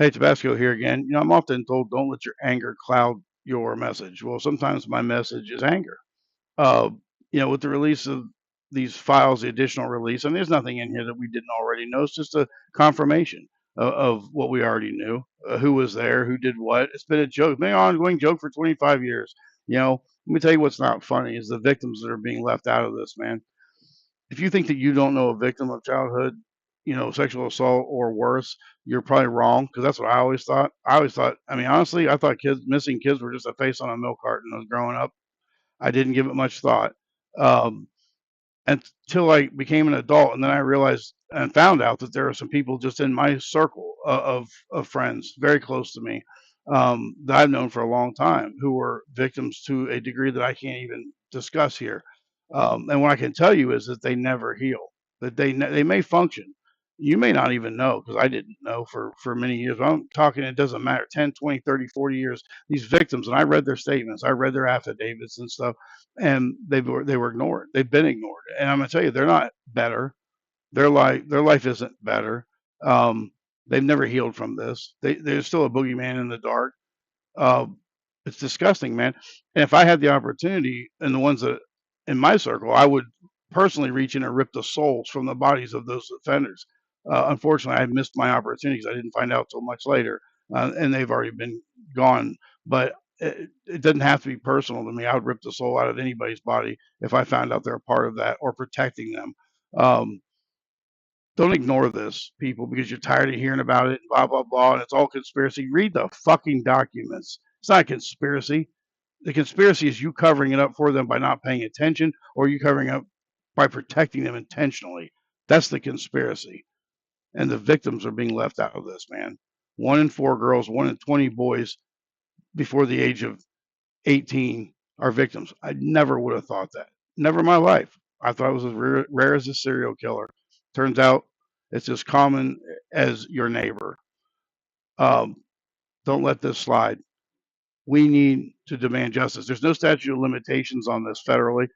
Hey, Tabasco here again. I'm often told don't let your anger cloud your message. Well, sometimes my message is anger. Uh, with the release of these files, the additional release, and there's nothing in here that we didn't already know. It's just a confirmation of what we already knew. Who was there? Who did what? It's been a joke, been an ongoing joke for 25 years. Let me tell you what's not funny is the victims that are being left out of this, man. If you think that you don't know a victim of childhood, sexual assault or worse, you're probably wrong because that's what I always thought. I mean, honestly, I thought missing kids were just a face on a milk carton when I was growing up. I didn't give it much thought um, until I became an adult, and then I realized and found out that there are some people just in my circle of friends, very close to me, that I've known for a long time, who were victims to a degree that I can't even discuss here. And what I can tell you is that they never heal. That they may function. You may not even know because I didn't know for many years. I'm talking, it doesn't matter, 10, 20, 30, 40 years. These victims, and I read their statements, I read their affidavits and stuff, and they were ignored. They've been ignored, and I'm gonna tell you, they're not better. Their life isn't better. Um, they've never healed from this. There's still a boogeyman in the dark. Uh, it's disgusting, man. And if I had the opportunity, and the ones that in my circle, I would personally reach in and rip the souls from the bodies of those offenders. Unfortunately, I missed my opportunities. I didn't find out till much later, and they've already been gone. But it doesn't have to be personal to me. I would rip the soul out of anybody's body if I found out they're a part of that or protecting them. Um, don't ignore this, people, because you're tired of hearing about it, blah, blah, blah, and it's all conspiracy. Read the fucking documents. It's not a conspiracy. The conspiracy is you covering it up for them by not paying attention, or you covering up by protecting them intentionally. That's the conspiracy. And the victims are being left out of this, man. 1 in 4 girls, 1 in 20 boys before the age of 18 are victims. I never would have thought that. Never in my life. I thought it was as rare as a serial killer. Turns out it's as common as your neighbor. Um, don't let this slide. We need to demand justice. There's no statute of limitations on this federally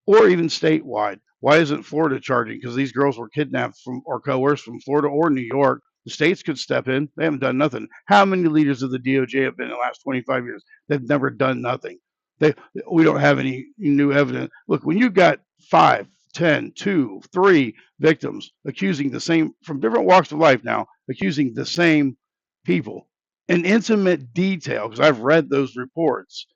or even statewide. Why isn't Florida charging? Because these girls were kidnapped from or coerced from Florida or New York. The states could step in. They haven't done nothing. How many leaders of the DOJ have been in the last 25 years? They've never done nothing. They, we don't have any new evidence. Look, when you got 5, 10, 2, 3 victims accusing the same, from different walks of life now, accusing the same people in intimate detail, because I've read those reports,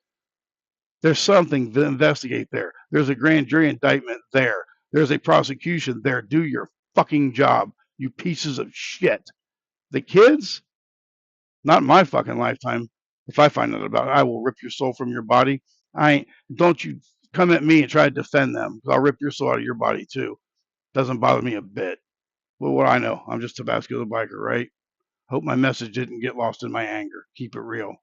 there's something to investigate there. There's a grand jury indictment there. There's a prosecution there. Do your fucking job, you pieces of shit. The kids, not in my fucking lifetime. If I find out about it, I will rip your soul from your body. I ain't, don't you come at me and try to defend them, because I'll rip your soul out of your body too. Doesn't bother me a bit. Well, what I know, I'm just Tabasco the biker, right? Hope my message didn't get lost in my anger. Keep it real.